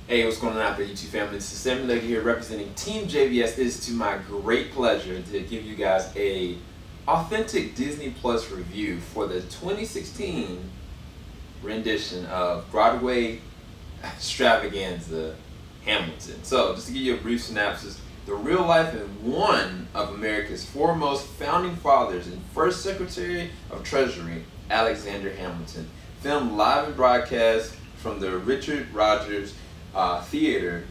Hey, what's going on out there, YouTube family? This is Samuel here representing Team JVS. It is to my great pleasure to give you guys a authentic Disney Plus review for the 2016 rendition of Broadway extravaganza Hamilton. So, just to give you a brief synopsis, the real life and one of America's foremost founding fathers and first Secretary of Treasury, Alexander Hamilton, filmed live and broadcast from the Richard Rodgers Theatre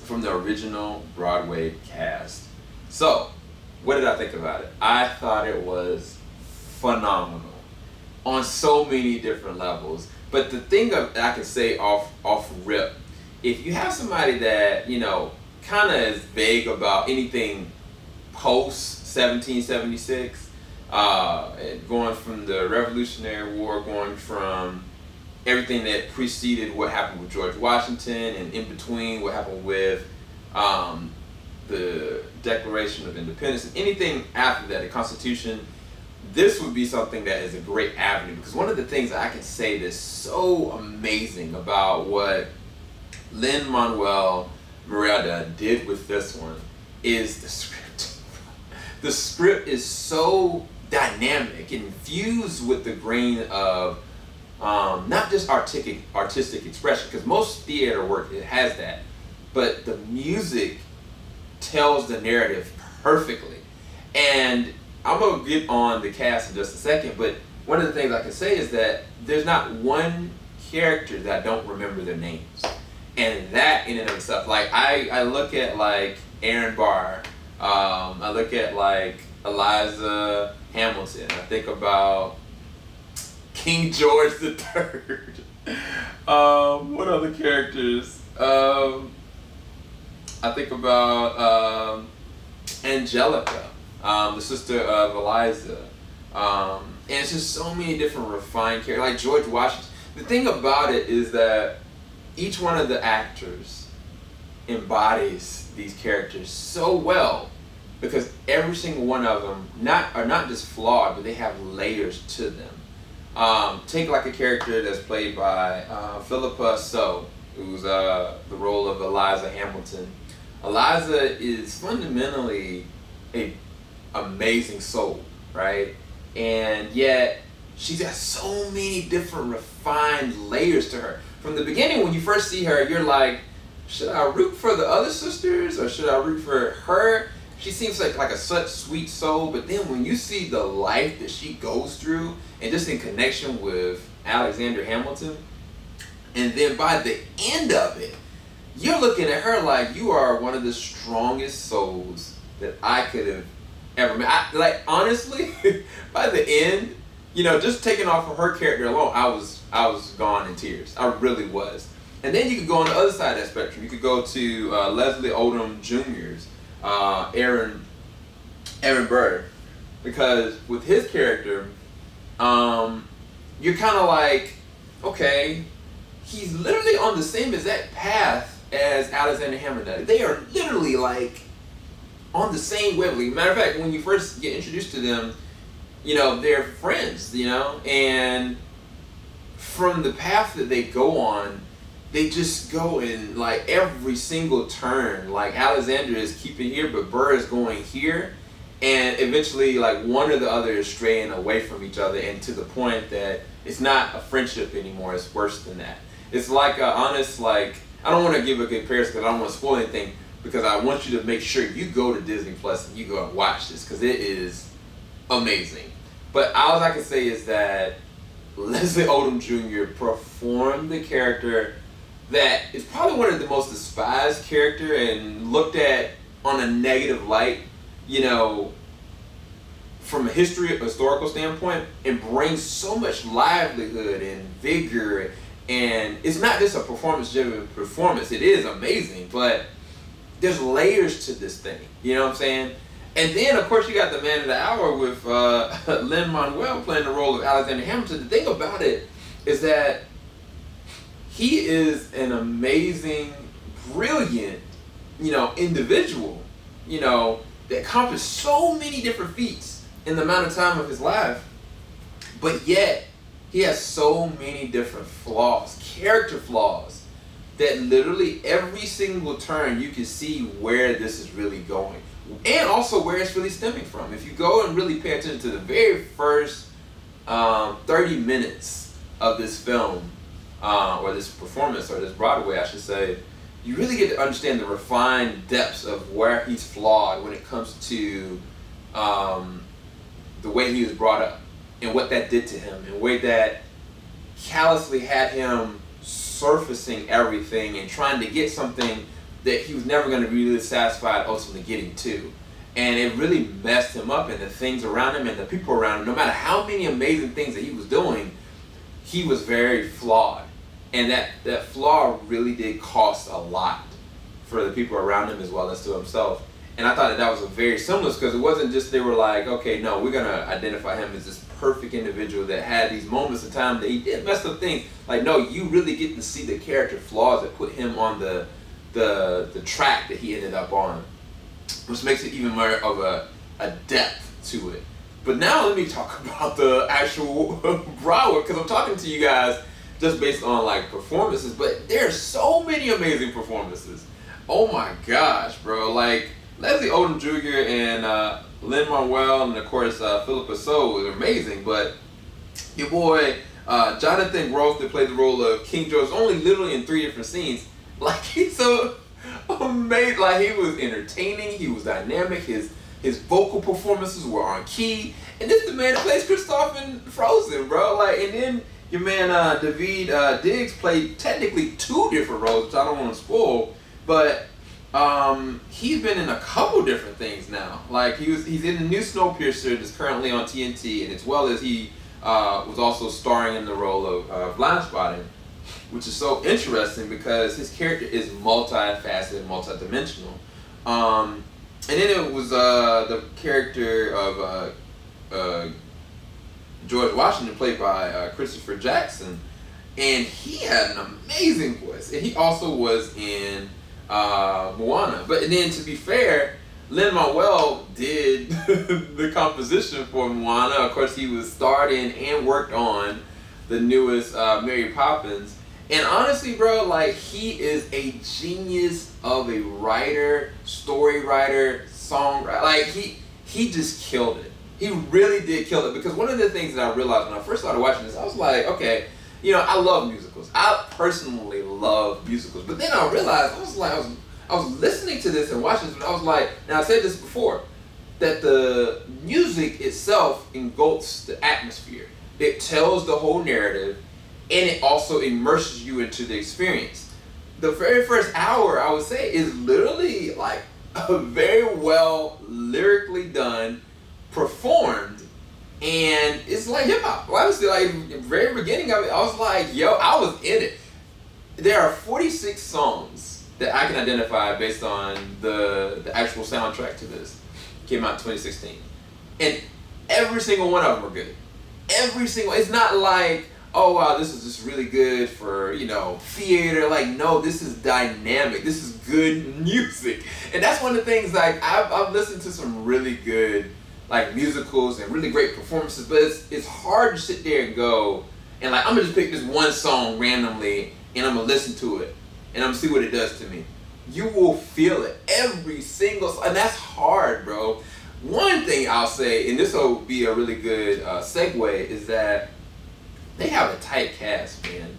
from the original Broadway cast. So, what did I think about it? I thought it was phenomenal on so many different levels. But the thing that I can say off rip, if you have somebody that, you know, kind of is vague about anything post 1776, going from the Revolutionary War, going from everything that preceded what happened with George Washington, and in between what happened with the Declaration of Independence, and anything after that, the Constitution, this would be something that is a great avenue. Because one of the things I can say that's so amazing about what Lin-Manuel Miranda did with this one is the script. The script is so dynamic, infused with the grain of not just artistic expression, because most theater work, it has that, but the music tells the narrative perfectly. And I'm going to get on the cast in just a second, but one of the things I can say is that there's not one character that I don't remember their names. And that in and of itself, like I look at like Aaron Barr, I look at like Eliza Hamilton, I think about King George III. What other characters? I think about Angelica, the sister of Eliza. And it's just so many different refined characters, like George Washington. The thing about it is that each one of the actors embodies these characters so well, because every single one of them are not just flawed, but they have layers to them. Take like a character that's played by Philippa So, who's the role of Eliza Hamilton. Eliza is fundamentally an amazing soul, right? And yet she's got so many different refined layers to her. From the beginning, when you first see her, you're like, should I root for the other sisters or should I root for her? She seems like a such sweet soul, but then when you see the life that she goes through, and just in connection with Alexander Hamilton, and then by the end of it, you're looking at her like you are one of the strongest souls that I could have ever met. Like honestly, by the end, you know, just taking off of her character alone, I was gone in tears. I really was. And then you could go on the other side of that spectrum. You could go to Leslie Odom Jr.'s Aaron Burr, because with his character, you're kind of like, okay, he's literally on the same exact path as Alexander Hamilton. They are literally like on the same wavelength. Matter of fact, when you first get introduced to them, you know, they're friends, you know, and from the path that they go on, they just go in like every single turn. Like Alexander is keeping here, but Burr is going here, and eventually like one or the other is straying away from each other, and to the point that it's not a friendship anymore. It's worse than that. It's like a honest, like, I don't want to give a comparison because I don't want to spoil anything, because I want you to make sure you go to Disney Plus and you go and watch this, because it is amazing. But all I can say is that Leslie Odom Jr. performed the character that is probably one of the most despised character and looked at on a negative light, you know, from a historical standpoint, and brings so much livelihood and vigor. And it's not just a performance-driven performance. It is amazing, but there's layers to this thing. You know what I'm saying? And then, of course, you got the man of the hour with Lin-Manuel playing the role of Alexander Hamilton. The thing about it is that he is an amazing, brilliant, you know, individual, you know, that accomplished so many different feats in the amount of time of his life. But yet, he has so many different flaws, character flaws, that literally every single turn you can see where this is really going, and also where it's really stemming from. If you go and really pay attention to the very first 30 minutes of this film, or this performance, or this Broadway, I should say, you really get to understand the refined depths of where he's flawed when it comes to the way he was brought up, and what that did to him, and the way that callously had him surfacing everything and trying to get something that he was never going to be really satisfied ultimately getting to. And it really messed him up, and the things around him and the people around him, no matter how many amazing things that he was doing, he was very flawed. And that flaw really did cost a lot for the people around him as well as to himself. And I thought that was a very similar, because it wasn't just they were like, okay, no, we're going to identify him as this perfect individual that had these moments of time that he did mess up things. Like, no, you really get to see the character flaws that put him on the track that he ended up on, which makes it even more of a depth to it. But now let me talk about the actual Broadway, because I'm talking to you guys just based on like performances, but there's so many amazing performances. Oh my gosh, bro. Like, Leslie Odom Jr. and lin-manuel, and of course Philippa Soh was amazing, but your boy Jonathan Groff, that played the role of King George, only literally in 3 different scenes. Like, he's so amazing. Like, he was entertaining, he was dynamic, his vocal performances were on key, and this is the man that plays Kristoff in Frozen, bro. Like, and then your man David Diggs played technically 2 different roles, which I don't want to spoil, but he's been in a couple different things now. Like, he's in the new Snowpiercer that's currently on TNT, and as well as he was also starring in the role of Blindspotting, which is so interesting because his character is multifaceted, multidimensional. And then it was the character of George Washington, played by Christopher Jackson, and he had an amazing voice, and he also was in Moana. But then, to be fair, lin-manuel did the composition for Moana. Of course, he was starred in and worked on the newest Mary Poppins. And honestly, bro, like, he is a genius of a writer, story writer, songwriter. Like, he just killed it. He really did kill it, because one of the things that I realized when I first started watching this, I was like, okay, you know, I love musicals. I personally love musicals. But then I realized, I was listening to this and watching this, and I was like, now I said this before, that the music itself engulfs the atmosphere. It tells the whole narrative, and it also immerses you into the experience. The very first hour, I would say, is literally like a very well lyrically done, performed, and it's like hip hop. Honestly, like, the very beginning of it, I was like, yo, I was in it. There are 46 songs that I can identify based on the actual soundtrack to this. Came out in 2016. And every single one of them are good. Every single, it's not like, oh wow, this is just really good for, you know, theater. Like, no, this is dynamic. This is good music. And that's one of the things, like, I've listened to some really good, like, musicals and really great performances, but it's hard to sit there and go, and like, I'm gonna just pick this one song randomly, and I'm gonna listen to it, and I'm gonna see what it does to me. You will feel it every single song, and that's hard, bro. One thing I'll say, and this will be a really good segue, is that they have a tight cast, man.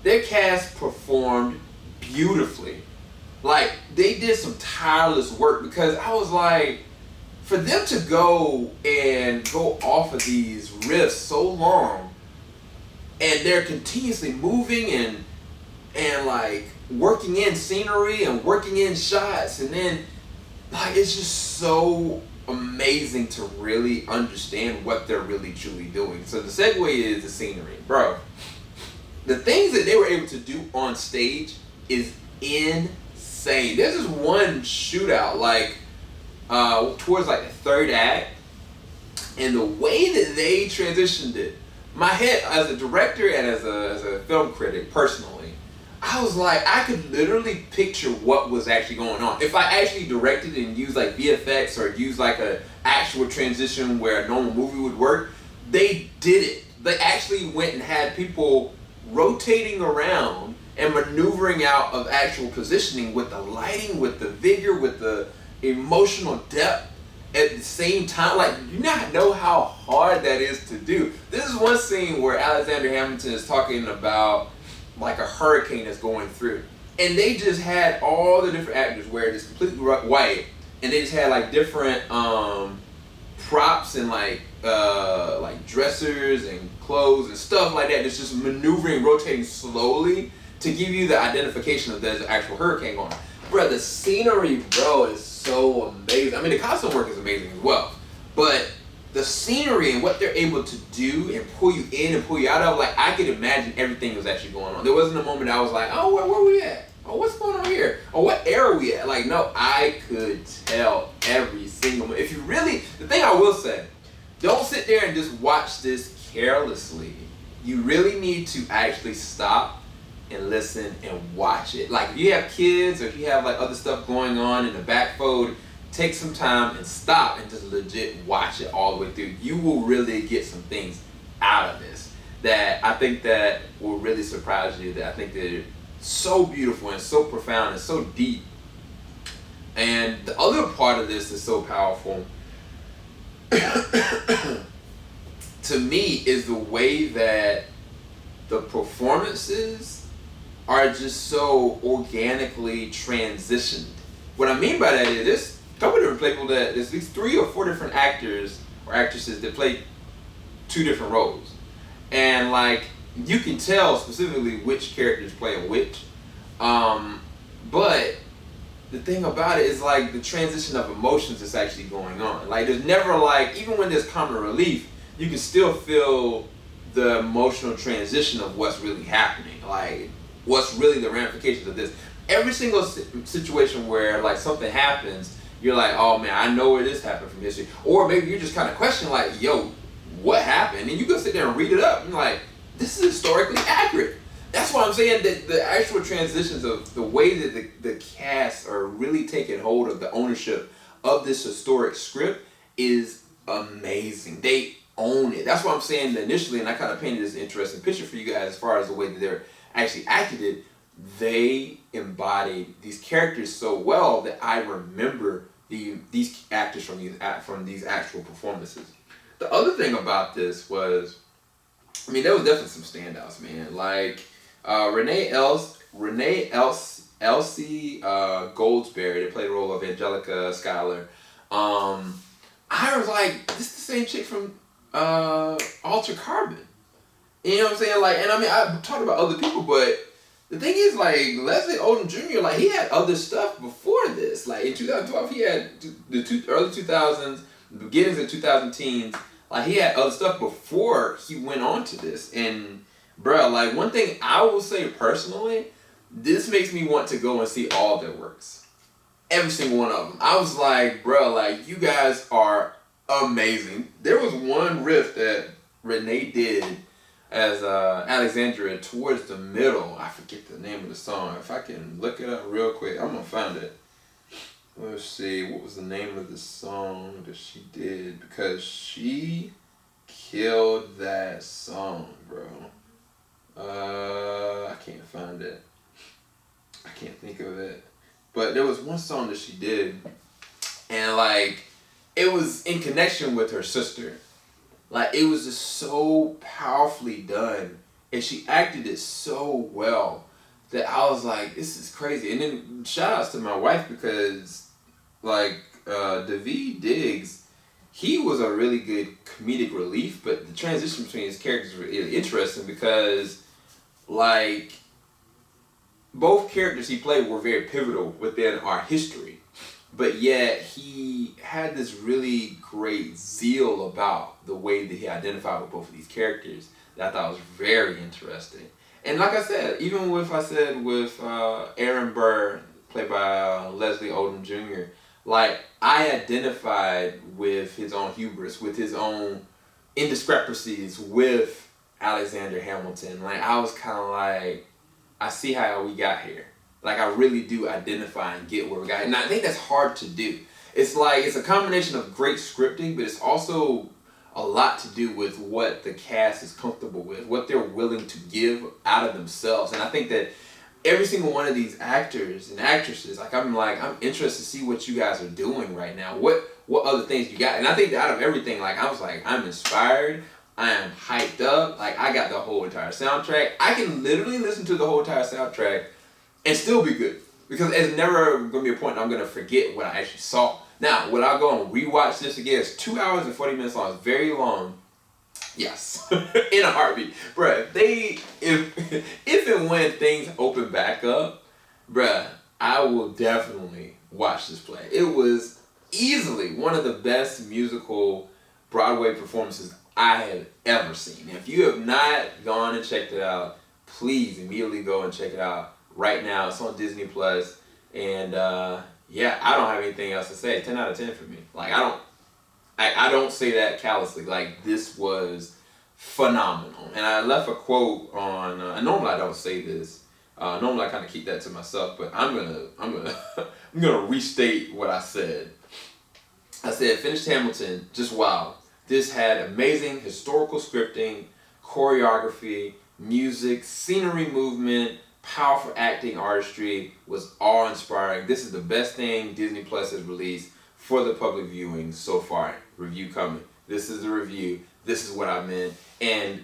Their cast performed beautifully. Like, they did some tireless work, because I was like, for them to go off of these riffs so long, and they're continuously moving and like working in scenery and working in shots, and then, like, it's just so amazing to really understand what they're really truly doing. So the segue is the scenery, bro. The things that they were able to do on stage is insane. There's this one shootout, like, towards like the third act, and the way that they transitioned it, my head as a director and as a film critic personally, I was like, I could literally picture what was actually going on. If I actually directed and used like VFX or used like a actual transition where a normal movie would work, they did it. They actually went and had people rotating around and maneuvering out of actual positioning with the lighting, with the vigor, with the emotional depth at the same time. Like, you not know how hard that is to do. This is one scene where Alexander Hamilton is talking about like a hurricane that's going through, and they just had all the different actors wear this completely white, and they just had like different props and like dressers and clothes and stuff like that. It's just maneuvering, rotating slowly to give you the identification of there's an actual hurricane going on. Bro, the scenery, bro, is so amazing. I mean, the costume work is amazing as well, but the scenery and what they're able to do and pull you in and pull you out of, like, I could imagine everything was actually going on. There wasn't a moment I was like, oh, where we at? Oh, what's going on here? Oh, what era are we at? Like, no, I could tell every single one. If you really, the thing I will say, don't sit there and just watch this carelessly. You really need to actually stop and listen and watch it. Like, if you have kids or if you have like other stuff going on in the back fold, take some time and stop and just legit watch it all the way through. You will really get some things out of this that I think that will really surprise you, that I think they're so beautiful and so profound and so deep. And the other part of this is so powerful to me is the way that the performances are just so organically transitioned. What I mean by that is there's a couple different people that there's at least 3 or 4 different actors or actresses that play 2 different roles. And like you can tell specifically which characters playing which. But the thing about it is like the transition of emotions is actually going on. Like there's never like, even when there's comic relief, you can still feel the emotional transition of what's really happening. Like what's really the ramifications of this. Every single situation where like something happens, you're like, oh man, I know where this happened from history. Or maybe you're just kind of questioning like, yo, what happened? And you go sit there and read it up and you're like, this is historically accurate. That's why I'm saying that the actual transitions of the way that the cast are really taking hold of the ownership of this historic script is amazing. They own it. That's why I'm saying that initially, and I kind of painted this interesting picture for you guys as far as the way that they're actually acted it, they embodied these characters so well that I remember these actors from these actual performances. The other thing about this was, I mean, there was definitely some standouts, man. Like Renee Elsie Goldsberry, that played the role of Angelica Schuyler. I was like, this is the same chick from Alter Carbon. You know what I'm saying? Like, and I mean, I talked about other people, but the thing is, like, Leslie Odom Jr., like, he had other stuff before this. Like, in 2012, he had the early 2000s, the beginnings of 2010s. Like, he had other stuff before he went on to this. And, bruh, like, one thing I will say personally, this makes me want to go and see all their works. Every single one of them. I was like, bruh, like, you guys are amazing. There was one riff that Renee did as Alexandria towards the middle. I forget the name of the song. If I can look it up real quick, I'm going to find it. Let's see, what was the name of the song that she did? Because she killed that song, bro. I can't find it. I can't think of it. But there was one song that she did, and like, it was in connection with her sister. Like, it was just so powerfully done, and she acted it so well that I was like, this is crazy. And then shout outs to my wife, because like Daveed Diggs, he was a really good comedic relief, but the transition between his characters was really interesting because like both characters he played were very pivotal within our history. But yet he had this really great zeal about the way that he identified with both of these characters that I thought was very interesting. And like I said, even with Aaron Burr, played by Leslie Odom Jr., like I identified with his own hubris, with his own indiscrepancies with Alexander Hamilton. Like I was kind of like, I see how we got here. Like, I really do identify and get where we got. And I think that's hard to do. It's like, it's a combination of great scripting, but it's also a lot to do with what the cast is comfortable with, what they're willing to give out of themselves. And I think that every single one of these actors and actresses, I'm interested to see what you guys are doing right now. What other things you got? And I think that out of everything, I was like, I'm inspired. I am hyped up. I got the whole entire soundtrack. I can literally listen to the whole entire soundtrack and still be good. Because it's never going to be a point I'm going to forget what I actually saw. Now, would I go and rewatch this again? It's 2 hours and 40 minutes long. It's very long. Yes. In a heartbeat. Bruh, if and when things open back up, bruh, I will definitely watch this play. It was easily one of the best musical Broadway performances I have ever seen. If you have not gone and checked it out, please immediately go and check it out right now. It's on Disney Plus, and yeah, I don't have anything else to say. 10 out of 10 for me. I don't say that callously. This was phenomenal. And I left a quote on. Normally I don't say this. Normally I kind of keep that to myself, but I'm gonna restate what I said. I said, finished Hamilton, just wow. This had amazing historical scripting, choreography, music, scenery movement, powerful acting, artistry, was awe-inspiring. This is the best thing Disney Plus has released for the public viewing so far. Review coming. This is the review. This is what I meant. And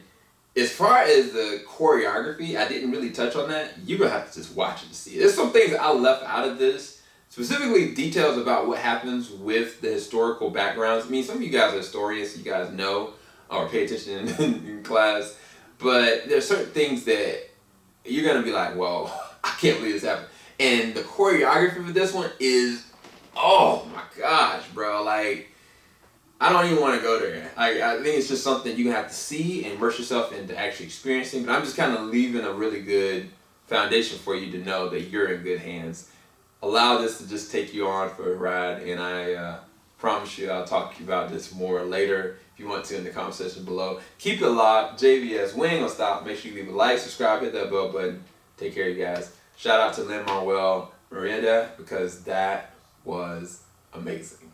as far as the choreography, I didn't really touch on that. You're going to have to just watch it to see it. There's some things I left out of this. Specifically, details about what happens with the historical backgrounds. I mean, some of you guys are historians, so you guys know or pay attention in class. But there's certain things that you're going to be like, well, I can't believe this happened. And the choreography for this one is, oh my gosh, bro. I don't even want to go there. I think it's just something you're going to have to see and immerse yourself into actually experiencing. But I'm just kind of leaving a really good foundation for you to know that you're in good hands. Allow this to just take you on for a ride, and I promise you I'll talk to you about this more later if you want to in the comment section below. Keep it locked. JVS. We ain't gonna stop. Make sure you leave a like, subscribe, hit that bell button. Take care, you guys. Shout out to lin-manuel Miranda, because that was amazing.